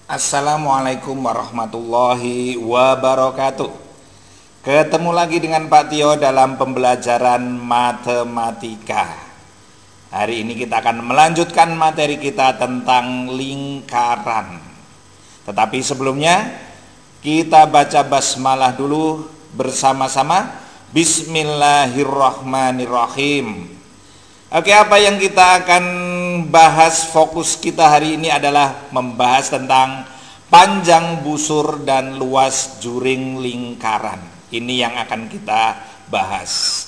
Assalamualaikum warahmatullahi wabarakatuh. Ketemu lagi dengan Pak Tio dalam pembelajaran matematika. Hari ini kita akan melanjutkan materi kita tentang lingkaran. Tetapi sebelumnya kita baca basmalah dulu bersama-sama. Bismillahirrahmanirrahim. Oke, apa yang kita akan bahas, fokus kita hari ini adalah membahas tentang panjang busur dan luas juring lingkaran. Ini yang akan kita bahas.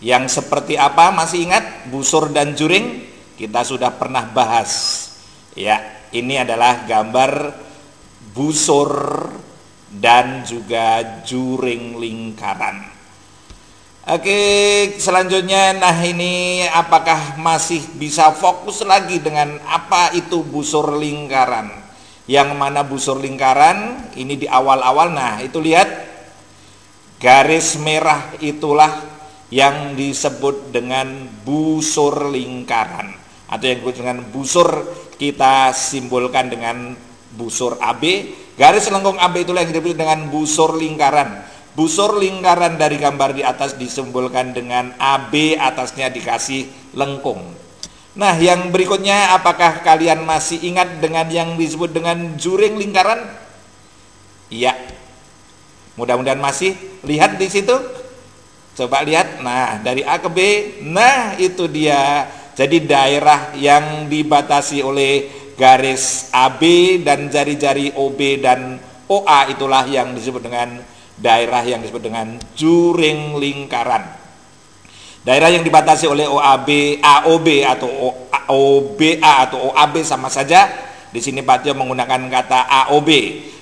Yang seperti apa, masih ingat busur dan juring? Kita sudah pernah bahas. Ya, ini adalah gambar busur dan juga juring lingkaran. Oke, selanjutnya, nah ini apakah masih bisa fokus lagi dengan apa itu busur lingkaran? Yang mana busur lingkaran? Ini di awal-awal, nah itu lihat garis merah itulah yang disebut dengan busur lingkaran. Atau yang disebut dengan busur kita simbolkan dengan busur AB. Garis lengkung AB itulah yang disebut dengan busur lingkaran. Busur lingkaran dari gambar di atas disimbolkan dengan AB, atasnya dikasih lengkung. Nah, yang berikutnya, apakah kalian masih ingat dengan yang disebut dengan juring lingkaran? Iya. Mudah-mudahan masih. Lihat di situ. Coba lihat. Nah, dari A ke B. Nah, itu dia. Jadi daerah yang dibatasi oleh garis AB dan jari-jari OB dan OA itulah yang disebut dengan daerah yang disebut dengan juring lingkaran. Daerah yang dibatasi oleh OAB, AOB atau OBA atau OAB sama saja. Di sini Pak Tio menggunakan kata AOB.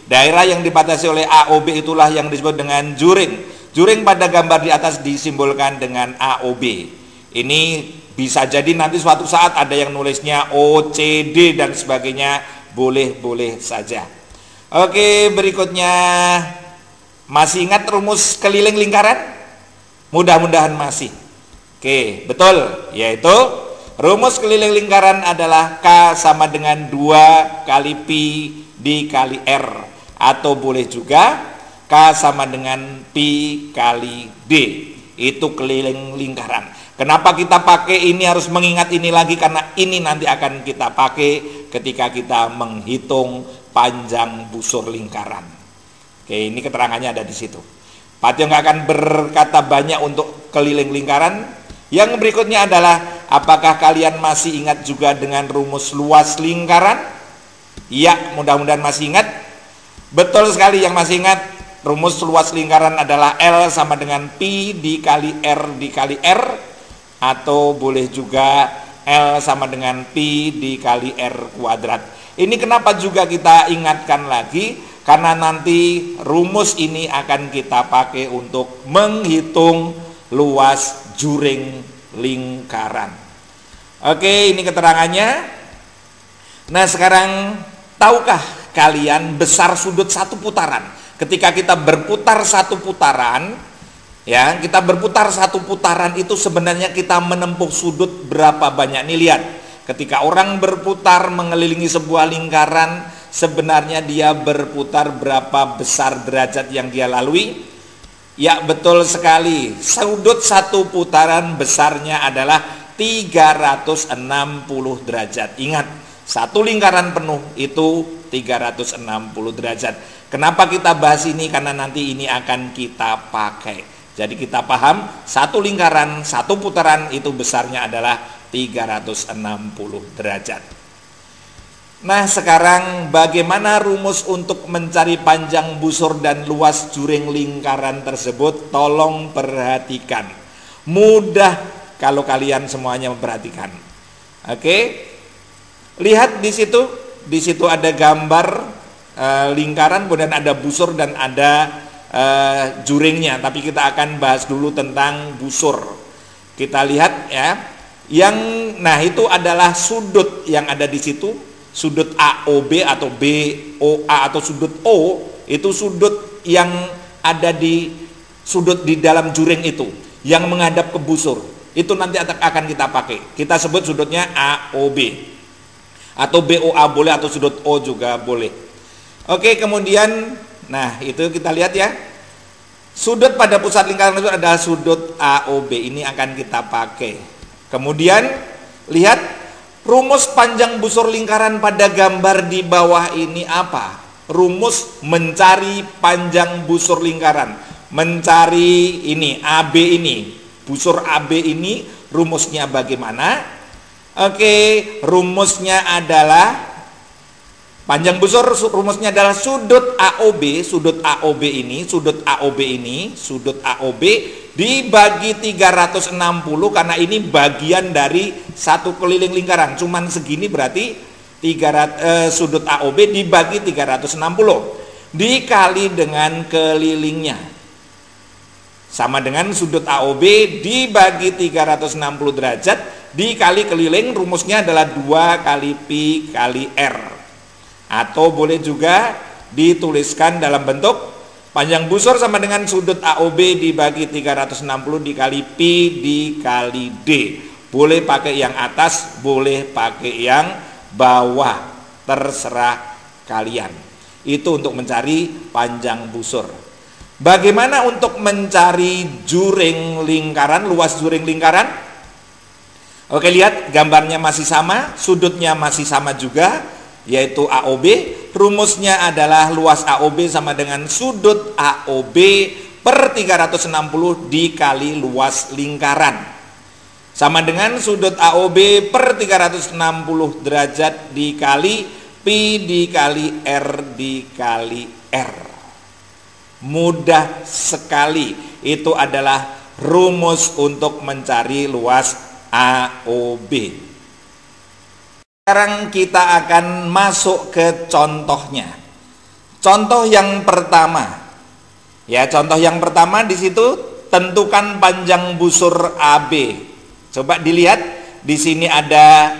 Daerah yang dibatasi oleh AOB itulah yang disebut dengan juring. Juring pada gambar di atas disimbolkan dengan AOB. Ini bisa jadi nanti suatu saat ada yang nulisnya OCD dan sebagainya, boleh-boleh saja. Oke, berikutnya, masih ingat rumus keliling lingkaran? Mudah-mudahan masih. Oke, betul. Yaitu rumus keliling lingkaran adalah K sama dengan 2 kali Pi dikali R. Atau boleh juga K sama dengan Pi kali D. Itu keliling lingkaran. Kenapa kita pakai ini, harus mengingat ini lagi? Karena ini nanti akan kita pakai ketika kita menghitung panjang busur lingkaran. Oke, ini keterangannya ada di situ. Pak Tio nggak akan berkata banyak untuk keliling lingkaran. Yang berikutnya adalah, apakah kalian masih ingat juga dengan rumus luas lingkaran? Iya, mudah-mudahan masih ingat. Betul sekali yang masih ingat. Rumus luas lingkaran adalah L sama dengan Pi dikali R dikali R. Atau boleh juga L sama dengan Pi dikali R kuadrat. Ini kenapa juga kita ingatkan lagi? Karena nanti rumus ini akan kita pakai untuk menghitung luas juring lingkaran. Oke, ini keterangannya. Nah, sekarang tahukah kalian besar sudut satu putaran? Ketika kita berputar satu putaran, ya, kita berputar satu putaran itu sebenarnya kita menempuh sudut berapa banyak? Nih lihat, ketika orang berputar mengelilingi sebuah lingkaran, sebenarnya dia berputar berapa besar derajat yang dia lalui? Ya, betul sekali. Sudut satu putaran besarnya adalah 360 derajat. Ingat, satu lingkaran penuh itu 360 derajat. Kenapa kita bahas ini? Karena nanti ini akan kita pakai. Jadi kita paham, satu lingkaran, satu putaran itu besarnya adalah 360 derajat. Nah, sekarang bagaimana rumus untuk mencari panjang busur dan luas juring lingkaran tersebut? Tolong perhatikan. Mudah kalau kalian semuanya memperhatikan. Oke. Lihat di situ. Di situ ada gambar lingkaran, kemudian ada busur dan ada juringnya. Tapi kita akan bahas dulu tentang busur. Kita lihat ya. Nah, itu adalah sudut yang ada di situ. Sudut AOB atau BOA atau sudut O, itu sudut yang ada di dalam juring itu, yang menghadap ke busur. Itu nanti akan kita pakai. Kita sebut sudutnya AOB. Atau BOA boleh, atau sudut O juga boleh. Oke, kemudian, nah itu kita lihat ya. Sudut pada pusat lingkaran itu adalah sudut AOB. Ini akan kita pakai. Kemudian, lihat rumus panjang busur lingkaran pada gambar di bawah ini apa? Rumus mencari panjang busur lingkaran. Mencari ini, AB ini. Busur AB ini rumusnya bagaimana? Oke, rumusnya adalah panjang busur, rumusnya adalah sudut AOB, sudut AOB ini dibagi 360 karena ini bagian dari satu keliling lingkaran. Cuman segini berarti sudut AOB dibagi 360 dikali dengan kelilingnya. Sama dengan sudut AOB dibagi 360 derajat dikali keliling, rumusnya adalah 2 kali pi kali r. Atau boleh juga dituliskan dalam bentuk panjang busur sama dengan sudut AOB dibagi 360 dikali pi dikali d. Boleh pakai yang atas, boleh pakai yang bawah, terserah kalian. Itu untuk mencari panjang busur. Bagaimana untuk mencari juring lingkaran, luas juring lingkaran? Oke, lihat gambarnya masih sama, sudutnya masih sama juga, yaitu AOB. Rumusnya adalah luas AOB sama dengan sudut AOB per 360 dikali luas lingkaran. Sama dengan sudut AOB per 360 derajat dikali pi dikali r dikali r. Mudah sekali. Itu adalah rumus untuk mencari luas AOB. Sekarang kita akan masuk ke contohnya. Contoh yang pertama. Ya, contoh yang pertama di situ tentukan panjang busur AB. Coba dilihat, di sini ada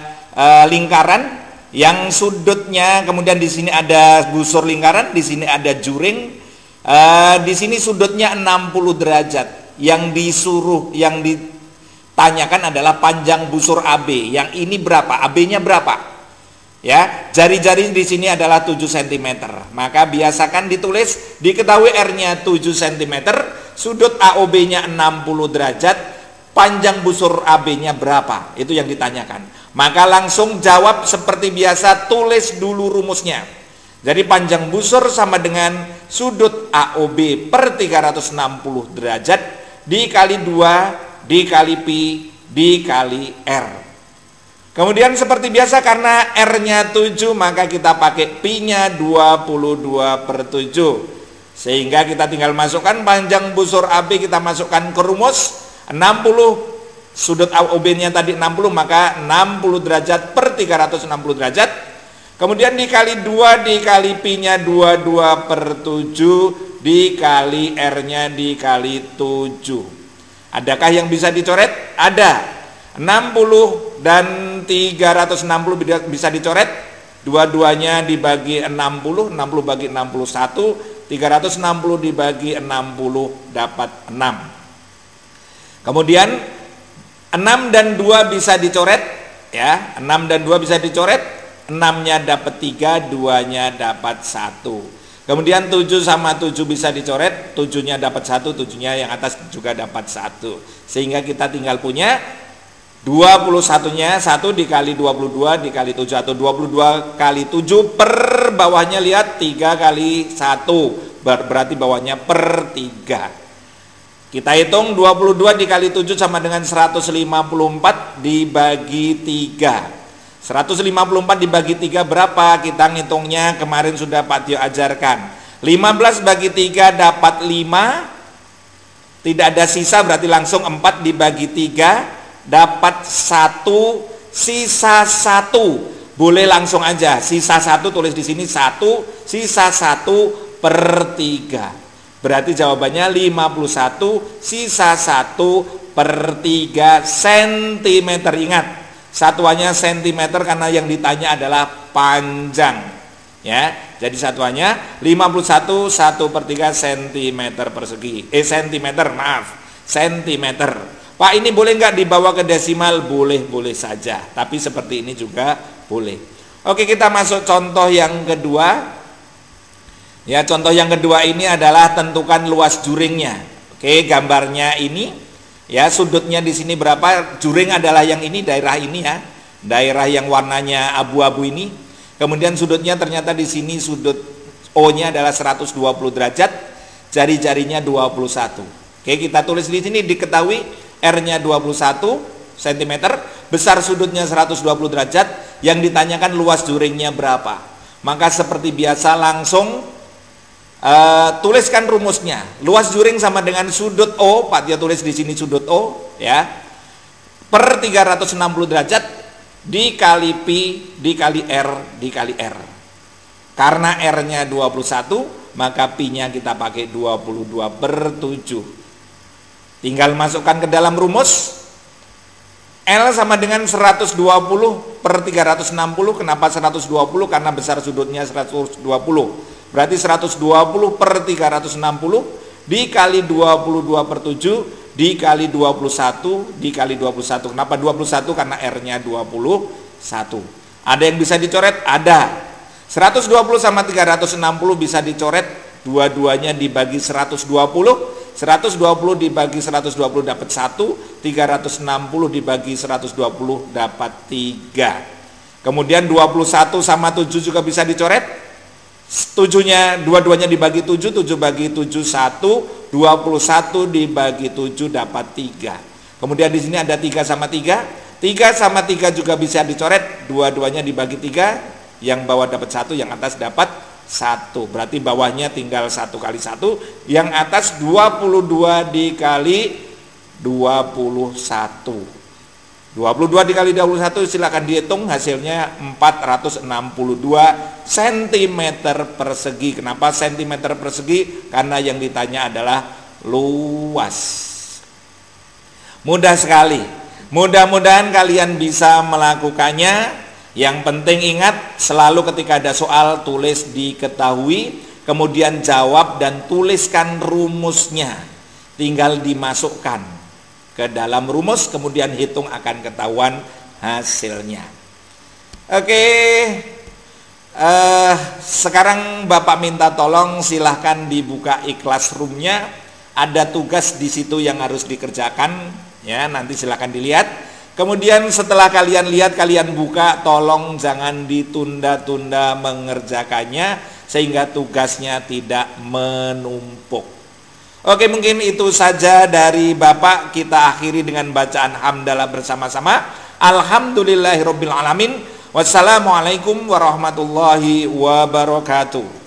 lingkaran yang sudutnya, kemudian di sini ada busur lingkaran, di sini ada juring. Di sini sudutnya 60 derajat. Yang ditanyakan adalah panjang busur AB. Yang ini berapa? AB-nya berapa? Ya, jari-jari di sini adalah 7 cm. Maka biasakan ditulis, diketahui R-nya 7 cm, sudut AOB-nya 60 derajat, panjang busur AB-nya berapa? Itu yang ditanyakan. Maka langsung jawab seperti biasa, tulis dulu rumusnya. Jadi panjang busur sama dengan sudut AOB per 360 derajat dikali 2 dikali pi dikali r. Kemudian seperti biasa karena r-nya 7 maka kita pakai pi-nya 22 per 7. Sehingga kita tinggal masukkan panjang busur AB, kita masukkan ke rumus 60. Sudut AOB-nya tadi 60, maka 60 derajat per 360 derajat. Kemudian dikali 2 dikali pi-nya 22 per 7 dikali r-nya dikali 7. Adakah yang bisa dicoret? Ada. 60 dan 360 bisa dicoret. Dua-duanya dibagi 60, 60 bagi 61, 360 dibagi 60 dapat 6. Kemudian 6 dan 2 bisa dicoret, ya. 6 dan 2 bisa dicoret. 6-nya dapat 3, 2-nya dapat 1. Kemudian 7 sama 7 bisa dicoret, 7-nya dapat 1, 7-nya yang atas juga dapat 1. Sehingga kita tinggal punya 21-nya 1 dikali 22 dikali 7, atau 22 kali 7 per bawahnya, lihat 3 kali 1, berarti bawahnya per 3. Kita hitung 22 dikali 7 sama dengan 154 dibagi 3. 154 dibagi 3 berapa? Kita ngitungnya kemarin sudah Pak Tio ajarkan. 15 bagi 3 dapat 5. Tidak ada sisa, berarti langsung 4 dibagi 3 dapat 1, sisa 1. Boleh langsung aja, sisa 1 tulis di sini 1, sisa 1 per 3. Berarti jawabannya 51, sisa 1 per 3 cm. Ingat, satuannya sentimeter karena yang ditanya adalah panjang, ya. Jadi satuannya 51 1/3 cm persegi. Sentimeter. Pak, ini boleh nggak dibawa ke desimal? Boleh saja. Tapi seperti ini juga boleh. Oke, kita masuk contoh yang kedua. Ya, contoh yang kedua ini adalah tentukan luas juringnya. Oke, gambarnya ini ya, sudutnya di sini berapa? Juring adalah yang ini, daerah ini ya. Daerah yang warnanya abu-abu ini. Kemudian sudutnya ternyata di sini sudut O-nya adalah 120 derajat, jari-jarinya 21. Oke, kita tulis di sini, diketahui R-nya 21 cm, besar sudutnya 120 derajat, yang ditanyakan luas juringnya berapa. Maka seperti biasa langsung tuliskan rumusnya. Luas juring sama dengan sudut O, Pak dia tulis di sini sudut O ya, per 360 derajat dikali pi dikali R dikali R. Karena R-nya 21, maka pi-nya kita pakai 22/7. Tinggal masukkan ke dalam rumus. L sama dengan 120 per 360. Kenapa 120? Karena besar sudutnya 120. Berarti 120 per 360 dikali 22/7 dikali 21 dikali 21. Kenapa 21? Karena R-nya 21. Ada yang bisa dicoret? Ada. 120 sama 360 bisa dicoret, dua-duanya dibagi 120. 120 dibagi 120 dapat 1, 360 dibagi 120 dapat 3. Kemudian 21 sama 7 juga bisa dicoret. 7-nya dua-duanya dibagi 7, 7 bagi 7 1, 21 dibagi 7 dapat 3. Kemudian di sini ada 3 sama 3. 3 sama 3 juga bisa dicoret, dua-duanya dibagi 3, yang bawah dapat 1, yang atas dapat 1. Berarti bawahnya tinggal 1 kali 1, yang atas 22 dikali 21. 22 dikali 21 silakan dihitung, hasilnya 462 cm persegi. Kenapa cm persegi? Karena yang ditanya adalah luas. Mudah sekali. Mudah-mudahan kalian bisa melakukannya. Yang penting ingat, selalu ketika ada soal tulis diketahui, kemudian jawab dan tuliskan rumusnya. Tinggal dimasukkan ke dalam rumus, kemudian hitung, akan ketahuan hasilnya. Oke, sekarang Bapak minta tolong silahkan dibuka ikhlas roomnya. Ada tugas di situ yang harus dikerjakan, ya nanti silahkan dilihat. Kemudian setelah kalian lihat, kalian buka, tolong jangan ditunda-tunda mengerjakannya sehingga tugasnya tidak menumpuk. Oke, mungkin itu saja dari Bapak. Kita akhiri dengan bacaan hamdalah bersama-sama. Alhamdulillahirabbil alamin. Wassalamualaikum warahmatullahi wabarakatuh.